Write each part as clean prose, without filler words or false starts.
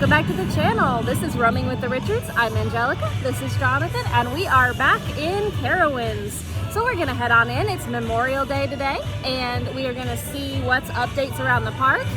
welcome back to the channel. This is Roaming with the Richards. I'm Angelica, this is Jonathan, and we are back in Carowinds. So we're gonna head on in. It's Memorial Day today, and we are gonna see what's updates around the park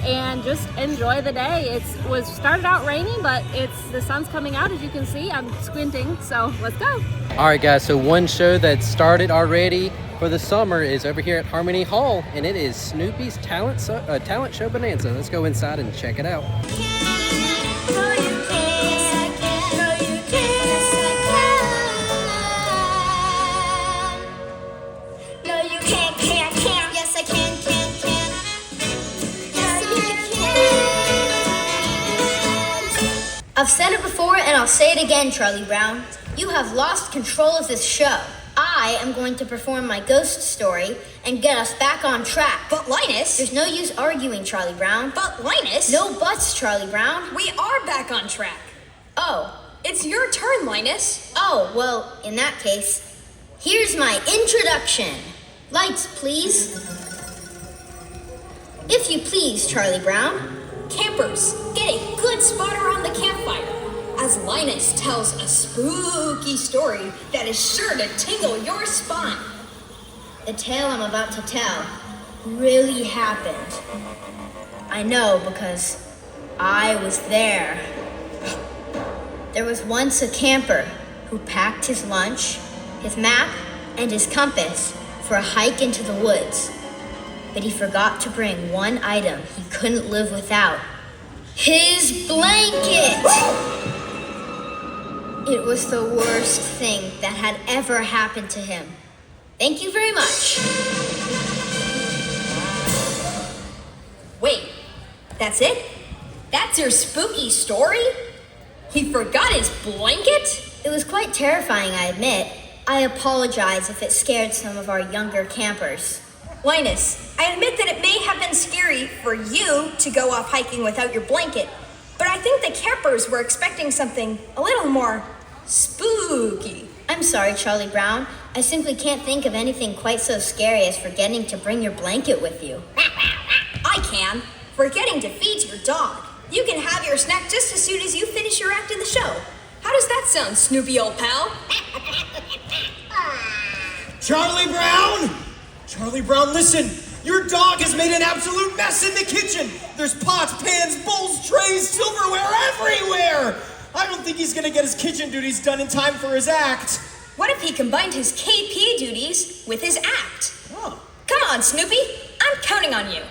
and just enjoy the day. It was started out rainy, but the sun's coming out, as you can see. I'm squinting, so let's go. All right, guys, so one show that started already for the summer is over here at Harmony Hall, and it is Snoopy's Talent Show Bonanza. Let's go inside and check it out. I've said it before and I'll say it again, Charlie Brown. You have lost control of this show. I am going to perform my ghost story and get us back on track. But Linus! There's no use arguing, Charlie Brown. But Linus! No buts, Charlie Brown. We are back on track. Oh. It's your turn, Linus. Oh, well, in that case, here's my introduction. Lights, please. If you please, Charlie Brown. Campers, get a good spot around the campfire as Linus tells a spooky story that is sure to tingle your spine. The tale I'm about to tell really happened. I know because I was there. There was once a camper who packed his lunch, his map, and his compass for a hike into the woods. But he forgot to bring one item he couldn't live without. His blanket! It was the worst thing that had ever happened to him. Thank you very much. Wait, that's it? That's your spooky story? He forgot his blanket? It was quite terrifying, I admit. I apologize if it scared some of our younger campers. Linus, I admit that it may have been scary for you to go off hiking without your blanket, but I think the campers were expecting something a little more spooky. I'm sorry, Charlie Brown. I simply can't think of anything quite so scary as forgetting to bring your blanket with you. I can. Forgetting to feed your dog. You can have your snack just as soon as you finish your act in the show. How does that sound, Snoopy old pal? Charlie Brown! Charlie Brown, listen! Your dog has made an absolute mess in the kitchen! There's pots, pans, bowls, trays, silverware everywhere! I don't think he's gonna get his kitchen duties done in time for his act. What if he combined his KP duties with his act? Oh. Come on, Snoopy! I'm counting on you.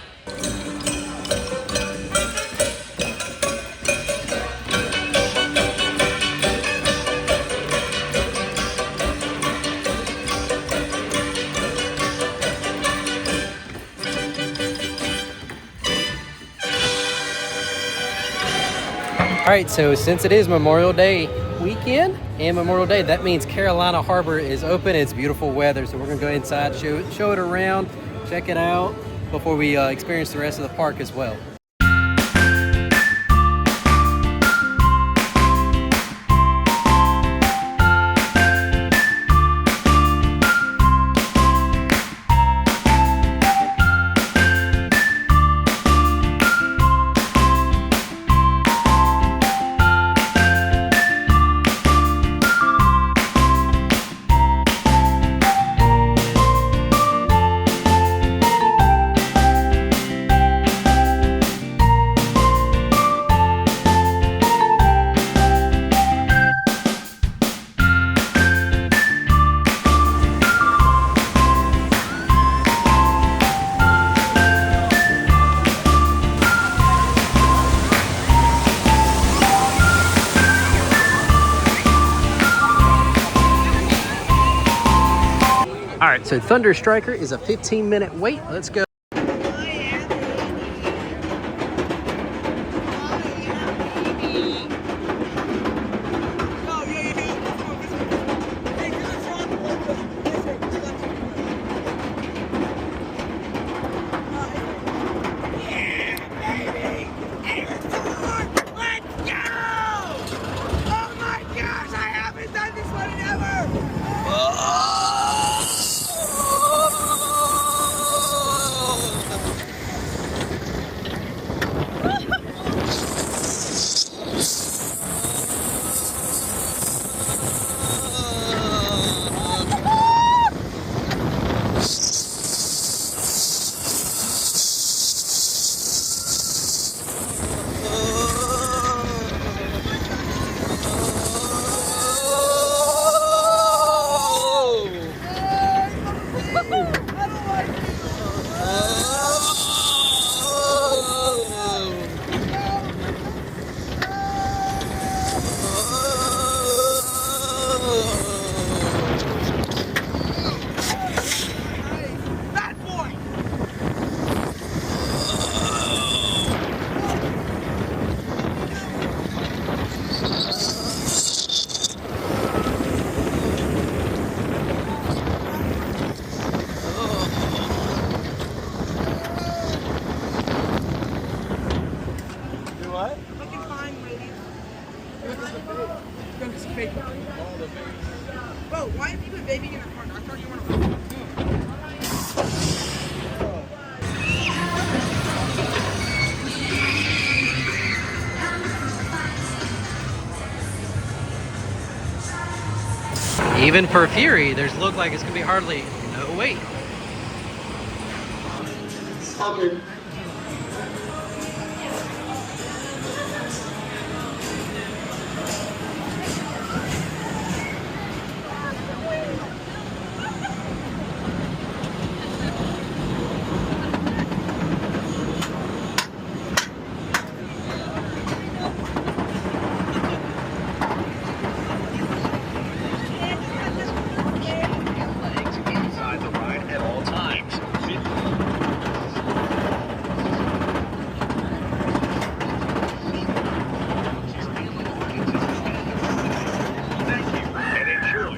All right, so since it is Memorial Day weekend and Memorial Day, that means Carolina Harbor is open. It's beautiful weather, so we're gonna go inside, show it around, check it out before we experience the rest of the park as well. All right, so Thunder Striker is a 15-minute wait. Let's go. Even for Fury, there's look like it's gonna be hardly no wait. Okay. Inside the ride at all times. Thank you and enjoy.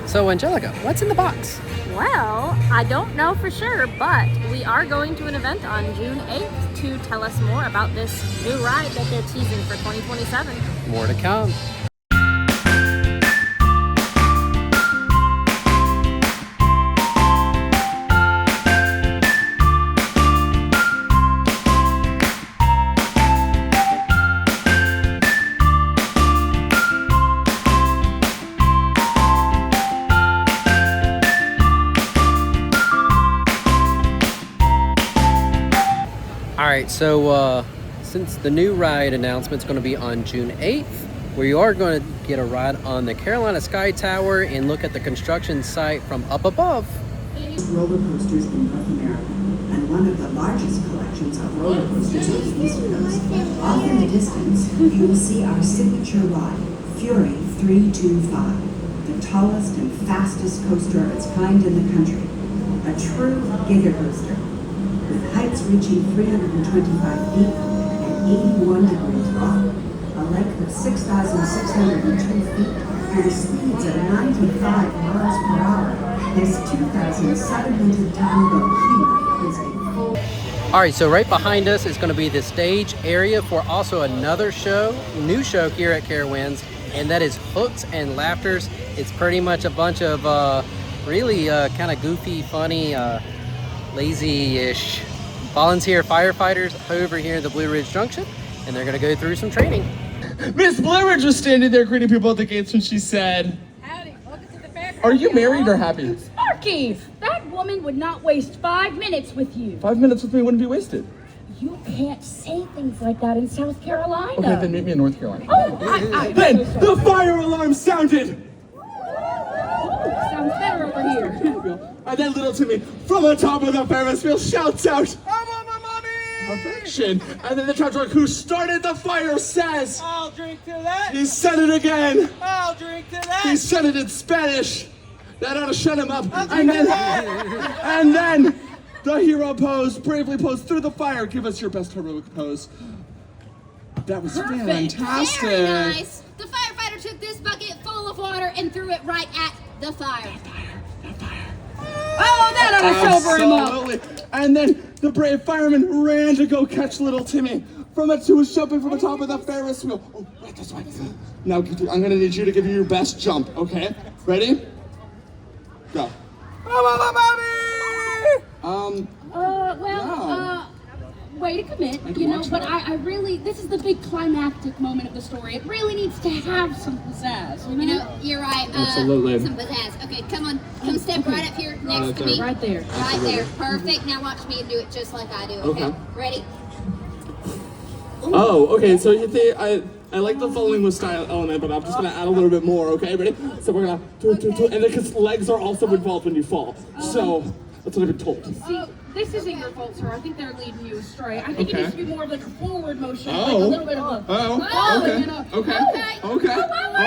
So Angelica, what's in the box? Well, I don't know for sure, but we are going to an event on June 8th to tell us more about this new ride that they're teasing for 2027. More to come. Alright, so since the new ride announcement is going to be on June 8th, we are going to get a ride on the Carolina Sky Tower and look at the construction site from up above. Roller coasters in North America, and one of the largest collections of roller coasters on the East Coast. Off in the distance, you will see our signature ride, Fury 325, the tallest and fastest coaster of its kind in the country. A true giga coaster, with heights reaching 325 feet and 81 degrees rock, a length of 6,602 feet, and speeds of 95 miles per hour. This 2,700-ton boat is a full... All right, so right behind us is going to be the stage area for also another show, new show here at Carowinds, and that is Hooks and Laughters. It's pretty much a bunch of really kind of goofy, funny, lazy-ish volunteer firefighters over here in the Blue Ridge Junction, and they're going to go through some training. Miss Blue Ridge was standing there greeting people at the gates when she said, Howdy, welcome to the fair. "Are you married or happy?" Sparky, that woman would not waste 5 minutes with you. 5 minutes with me wouldn't be wasted. You can't say things like that in South Carolina. Okay, then meet me in North Carolina. Oh, Then the fire alarm sounded. sounds better over here. And then little Timmy, from the top of the Ferris wheel, shouts out, "I want my money!" Perfection. And then the truck driver who started the fire says, I'll drink to that. he said it again. I'll drink to that. He said it in Spanish. That ought to shut him up. And then the hero pose, bravely posed through the fire. Give us your best heroic pose. That was fantastic. Very nice. The firefighter took this bucket full of water and threw it right at the fire. Oh, that ought to sober him up. Absolutely. And then the brave fireman ran to go catch little Timmy who was jumping from the top of the Ferris wheel. Oh, right this way. Now I'm gonna need you to give you your best jump, okay? Ready? Go. I want my mommy! Way to commit, you know, but I really, this is the big climactic moment of the story. It really needs to have some pizzazz, you know? You know, you're right. Absolutely. Some pizzazz. Okay, come on. Come step right up here next to me. Right there. Right there. Perfect. Now watch me do it just like I do, okay? Ready? Oh, okay, so you think, I like the falling with style element, but I'm just gonna add a little bit more, okay? Ready? So we're gonna and then because legs are also involved when you fall. So that's what I've been told. See, this isn't your fault, sir. I think they're leading you astray. I think it needs to be more of like a forward motion, like a little bit of a Okay. you know.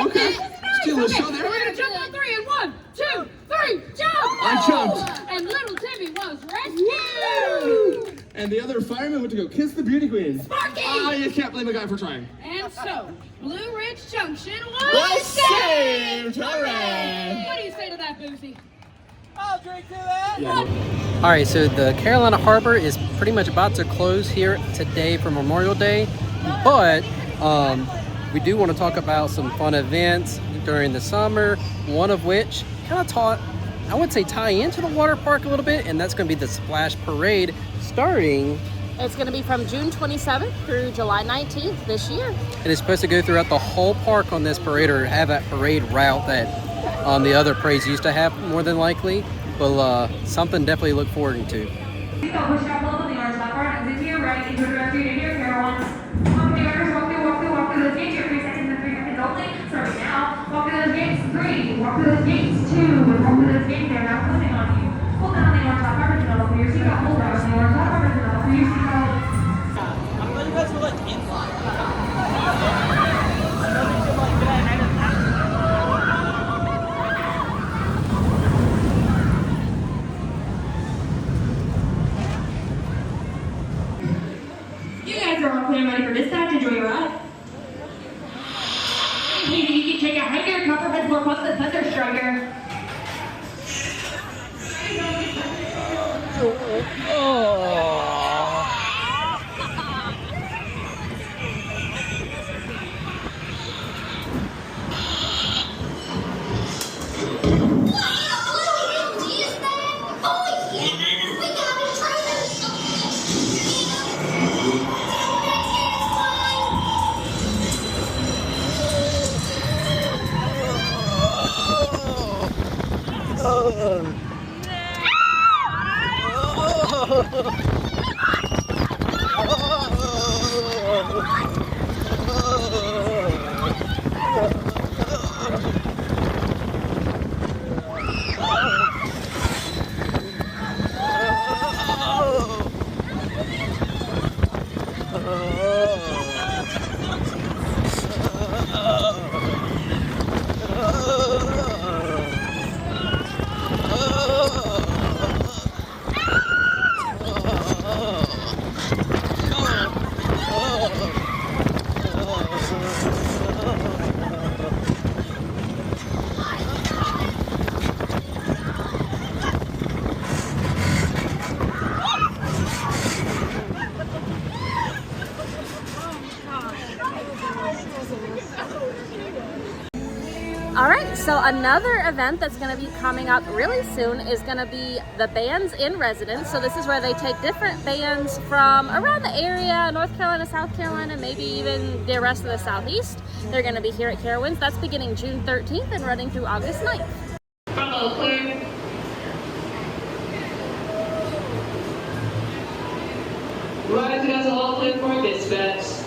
Okay. Steal a show there. We're gonna jump on 3 and 1, 2, 3, jump! I jumped. And little Timmy was rescued! And the other fireman went to go kiss the beauty queen. Sparky! You can't blame a guy for trying. And so, Blue Ridge Junction was saved! Hooray! What do you say to that, Boozy? I'll drink to that. All right, so the Carolina Harbor is pretty much about to close here today for Memorial Day, but we do want to talk about some fun events during the summer, one of which kind of I would say tie into the water park a little bit, and that's going to be the Splash Parade starting. It's going to be from June 27th through July 19th this year. And it's supposed to go throughout the whole park on this parade, or have that parade route that the other parades used to have, more than likely. But something definitely to look forward to. Walk through those gates, 3. Walk through those gates, 2. Walk through those gates, they're now closing on you. Hold down the orange top carpet to for your seatbelt. Hold down the orange top carpet to for your seatbelt. I thought you guys were like in line. You guys are all clear and ready for dispatch. Enjoy your ride. Maybe you can take a hiker, copperhead, more plus the thunder striker. All right, so another event that's going to be coming up really soon is going to be the Bands in Residence. So this is where they take different bands from around the area, North Carolina, South Carolina, maybe even the rest of the Southeast. They're going to be here at Carowinds. That's beginning June 13th and running through August 9th. Bravo, clear. Right, you guys are all clear for dispatch.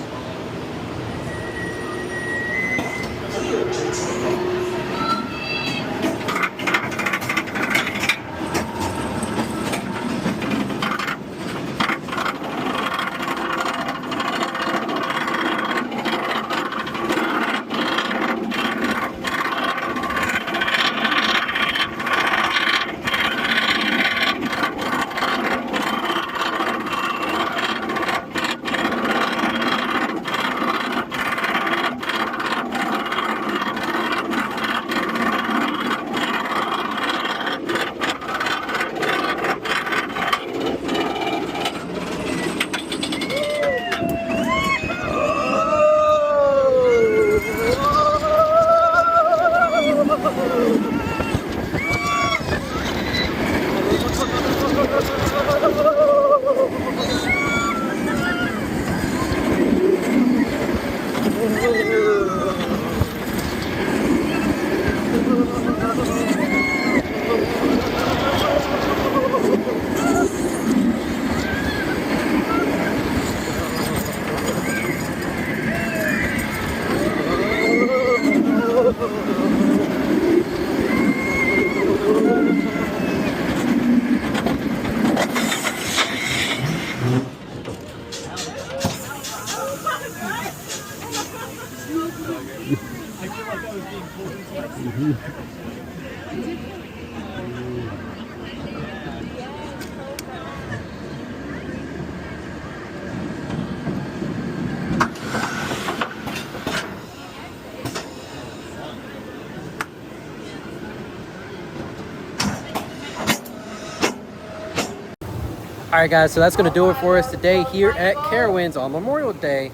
All right, guys, so that's going to do it for us today here at Carowinds on Memorial Day.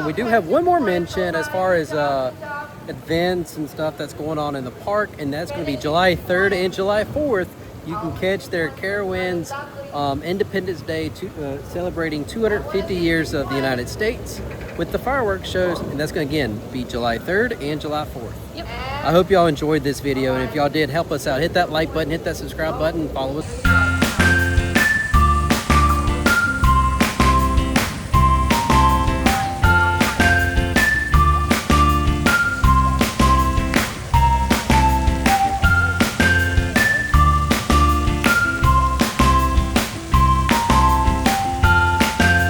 We do have one more mention as far as events and stuff that's going on in the park, and that's going to be July 3rd and July 4th. You can catch their Carowinds Independence Day celebrating 250 years of the United States with the fireworks shows, and that's going to, again, be July 3rd and July 4th. Yep. I hope y'all enjoyed this video, and if y'all did, help us out. Hit that like button, hit that subscribe button, follow us.